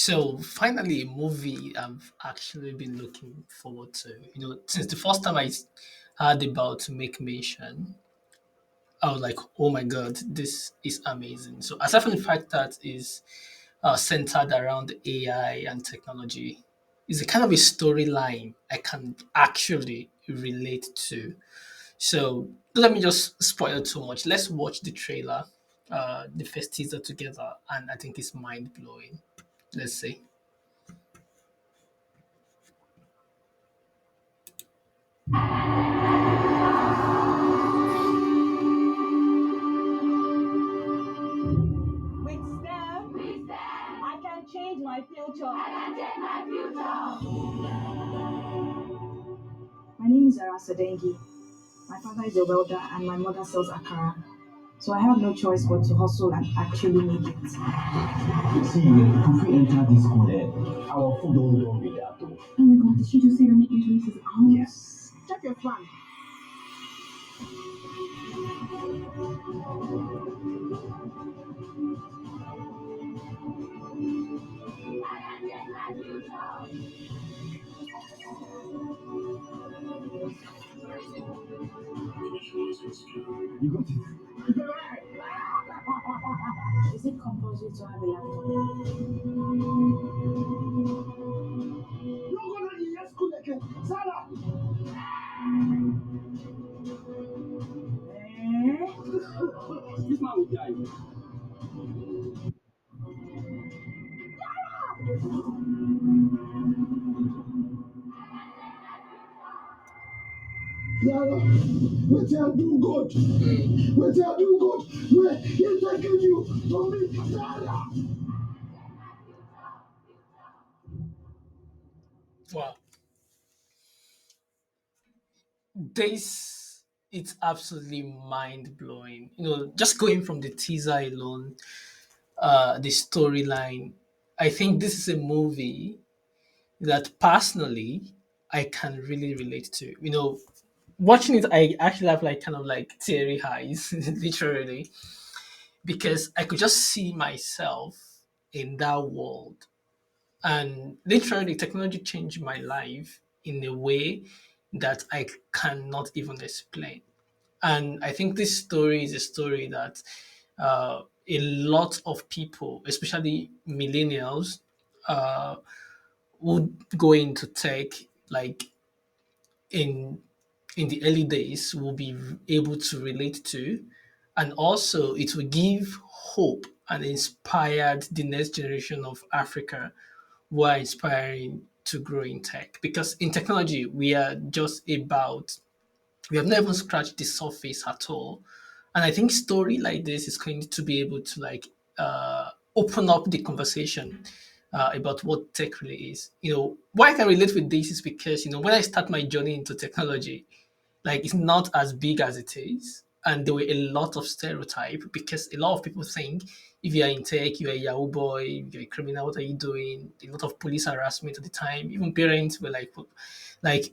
So finally, a movie I've actually been looking forward to. Since the first time I heard about Makemation, I was like, "Oh my god, this is amazing!" So aside from the fact that is centered around AI and technology, it's a kind of a storyline I can actually relate to. So don't let me just spoil too much. Let's watch the trailer, the first teaser together, and I think it's mind blowing. Let's see. With STEM, I can change my future. I can change my future. My name is Arasa Dengi. My father is a welder and my mother sells akara. So I have no choice but to hustle and actually make it. See, if we enter this school, our food don't be that though. Oh my god, did she just say that make usually says ounce? Yes. Check your plan. You got it. Is it compulsory to have a laptop? You're gonna be in school again. Sarah! Eh? This man will die. Sarah, what you do good? What you do good? Where he's taking you from me, Sarah? Wow, this it's absolutely mind blowing. Just going from the teaser alone, the storyline. I think this is a movie that personally I can really relate to. Watching it, I actually have like kind of like teary eyes, literally, because I could just see myself in that world. And literally, technology changed my life in a way that I cannot even explain. And I think this story is a story that a lot of people, especially millennials, uh, would go into tech like in in the early days will be able to relate to, and also it will give hope and inspired the next generation of Africa who are inspiring to grow in tech, because in technology we are just about we have not even scratched the surface at all. And I think story like this is going to be able to like open up the conversation about what tech really is. Why I can relate with this is because when I start my journey into technology, like it's not as big as it is, and there were a lot of stereotype because a lot of people think if you are in tech, you're a Yahoo boy, you're a criminal. What are you doing? A lot of police harassment at the time. Even parents were like,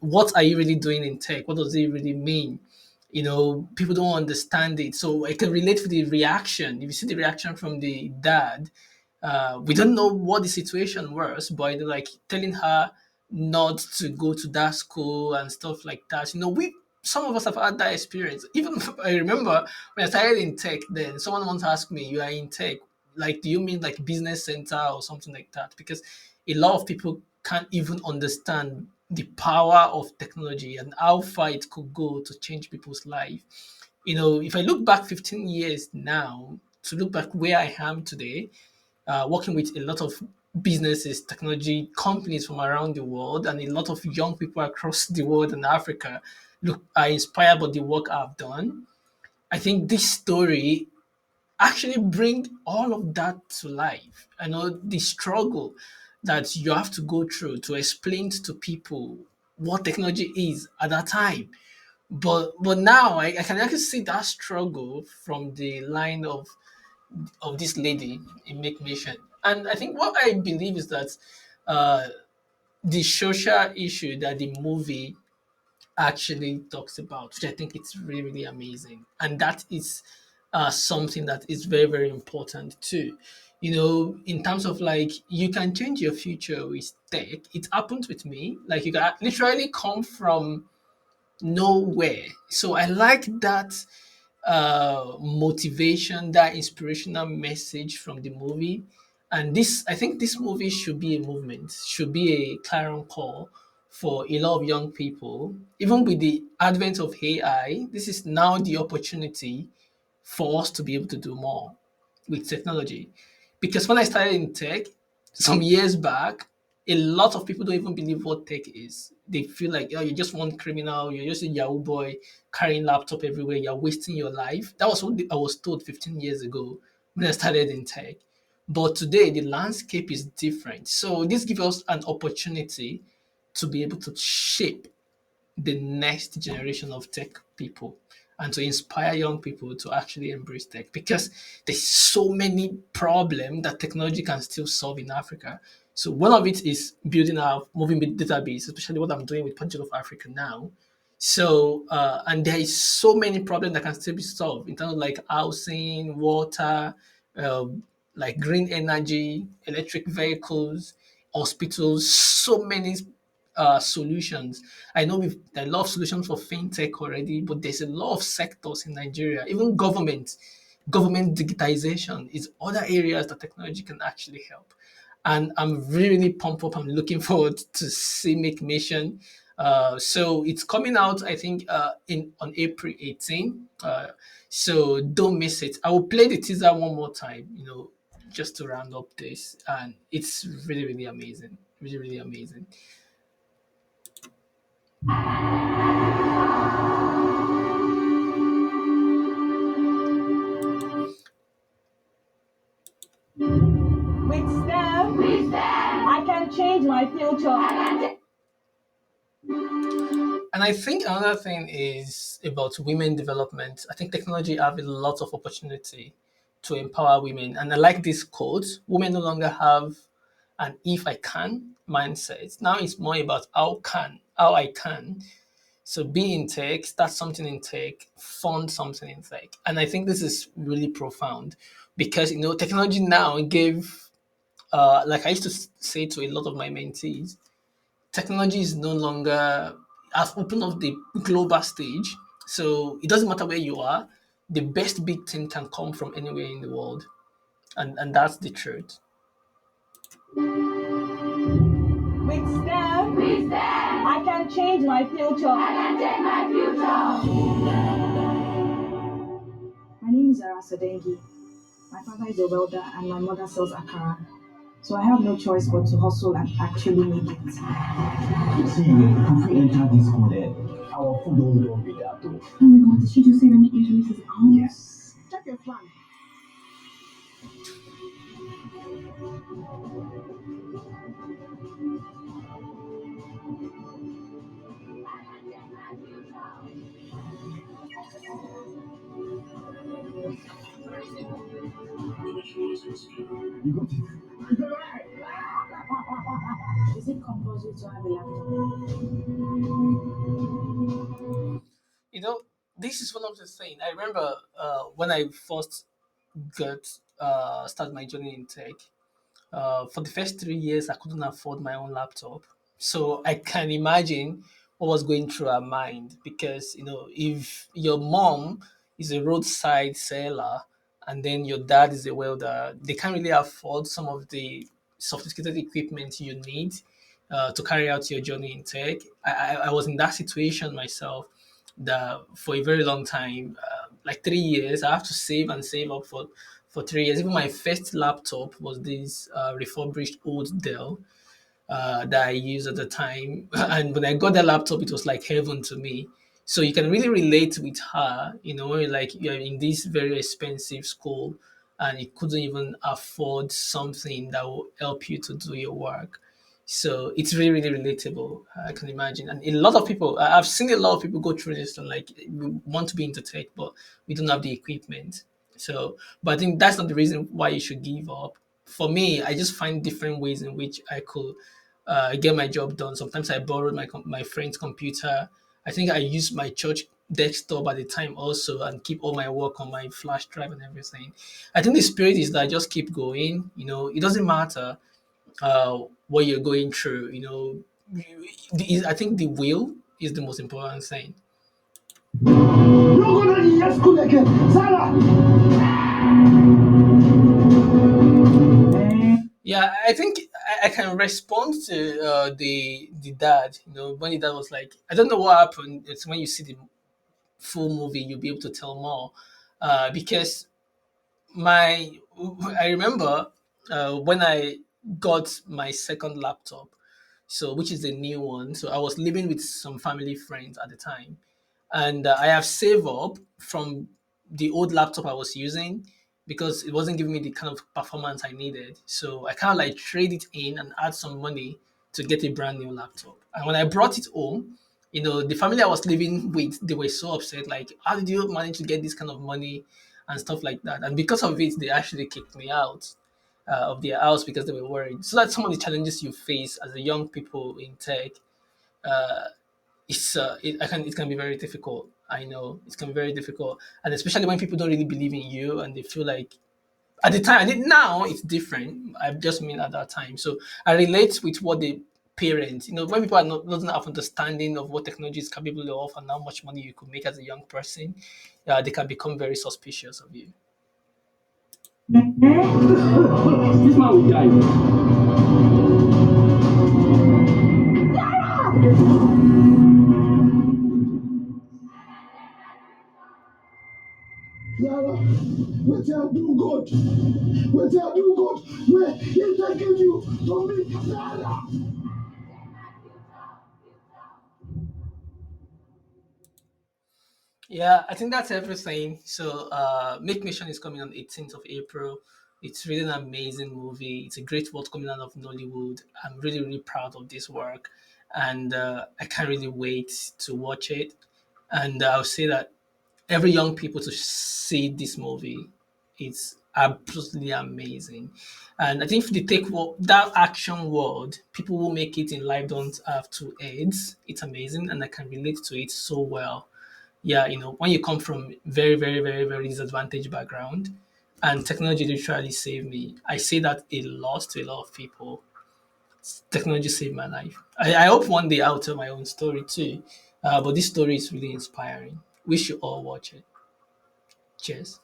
what are you really doing in tech? What does it really mean? People don't understand it. So I can relate to the reaction. If you see the reaction from the dad, we don't know what the situation was, but like telling her not to go to that school and stuff like that. We some of us have had that experience. Even I remember when I started in tech, then someone once asked me, "You are in tech? Like, do you mean like business center or something like that?" Because a lot of people can't even understand the power of technology and how far it could go to change people's life. If I look back 15 years now, to look back where I am today, working with a lot of businesses, technology companies from around the world, and a lot of young people across the world and Africa look are inspired by the work I've done. I think this story actually bring all of that to life. I know the struggle that you have to go through to explain to people what technology is at that time. But now I can actually see that struggle from the line of this lady in Make Mission. And I think what I believe is that uh, the social issue that the movie actually talks about, which I think it's really, really amazing. And that is something that is very, very important too. In terms of like you can change your future with tech. It happened with me. Like you can literally come from nowhere. So I like that motivation, that inspirational message from the movie. And this, I think, this movie should be a movement, should be a clarion call for a lot of young people. Even with the advent of AI, this is now the opportunity for us to be able to do more with technology. Because when I started in tech some years back, a lot of people don't even believe what tech is. They feel like, oh, you're just one criminal, you're just a Yahoo boy carrying laptop everywhere, you're wasting your life. That was what I was told 15 years ago when I started in tech. But today, the landscape is different. So this gives us an opportunity to be able to shape the next generation of tech people and to inspire young people to actually embrace tech because there's so many problems that technology can still solve in Africa. So one of it is building our moving with database, especially what I'm doing with Punch of Africa now. So and there is so many problems that can still be solved in terms of like housing, water, like green energy, electric vehicles, hospitals, so many solutions. I know there are a lot of solutions for fintech already, but there's a lot of sectors in Nigeria, even government digitization is other areas that technology can actually help. And I'm really, really pumped up. I'm looking forward to see Makemation. So it's coming out, I think, in on April 18. So don't miss it. I will play the teaser one more time, just to round up this. And it's really, really amazing. Really, really amazing. With STEM, I can change my future. And I think another thing is about women development. I think technology have a lot of opportunity to empower women. And I like this quote: women no longer have an if I can mindset. Now it's more about how I can. So be in tech, start something in tech, fund something in tech. And I think this is really profound because technology now gave like I used to say to a lot of my mentees, technology is no longer has opened up the global stage. So it doesn't matter where you are, the best big thing can come from anywhere in the world. And that's the truth. With STEM, I can change my future. I can change my future. My name is Ara Sadengi. My father is a welder and my mother sells akara. So I have no choice but to hustle and actually make it. See, if we enter this school, our food don't run with that though. Oh my god, did she just say that make English is out? Yes. Check your plan. You got it. Is it compulsory to have a laptop? You know, this is one of the things. I remember when I first got started my journey in tech. For the first 3 years, I couldn't afford my own laptop. So I can imagine what was going through her mind because, if your mom is a roadside seller and then your dad is a welder, they can't really afford some of the sophisticated equipment you need to carry out your journey in tech. I was in that situation myself that for a very long time, like 3 years, I have to save and save up for 3 years. Even my first laptop was this refurbished old Dell that I used at the time. And when I got that laptop, it was like heaven to me. So you can really relate with her, like you're in this very expensive school and you couldn't even afford something that will help you to do your work. So it's really, really relatable. I can imagine. And a lot of people, I've seen a lot of people go through this and like we want to be into tech, but we don't have the equipment. So, but I think that's not the reason why you should give up. For me, I just find different ways in which I could get my job done. Sometimes I borrowed my friend's computer. I think I used my church desktop at the time also and keep all my work on my flash drive and everything. I think the spirit is that just keep going. It doesn't matter what you're going through. I think the will is the most important thing. You go to the school again. Sarah. Yeah, I think I can respond to the dad. When the dad was like, I don't know what happened. It's when you see the full movie, you'll be able to tell more. Because my I remember when I got my second laptop, so which is the new one. So I was living with some family friends at the time, and I have saved up from the old laptop I was using because it wasn't giving me the kind of performance I needed. So I kind of like trade it in and add some money to get a brand new laptop. And when I brought it home, the family I was living with, they were so upset. Like, how did you manage to get this kind of money and stuff like that? And because of it, they actually kicked me out of their house because they were worried. So that's some of the challenges you face as a young people in tech. It can be very difficult. I know it can be very difficult, and especially when people don't really believe in you and they feel like at the time I did. Now it's different. I've just mean at that time, so I relate with what the parents. When people are not doesn't have understanding of what technology is capable of and how much money you could make as a young person, they can become very suspicious of you. This man will die. Sarah, what you do good? What you do good? Where he taking you from me, Sarah? Yeah, I think that's everything. So, Makemation is coming on 18th of April. It's really an amazing movie. It's a great work coming out of Nollywood. I'm really, really proud of this work, and I can't really wait to watch it. And I'll say that every young people to see this movie. It's absolutely amazing, and I think if they take that action word, people who make it in life don't have two heads. It's amazing, and I can relate to it so well. Yeah, when you come from very, very, very, very disadvantaged background, and technology literally saved me. I say that a lot to a lot of people. Technology saved my life. I hope one day I'll tell my own story too. But this story is really inspiring. We should all watch it. Cheers.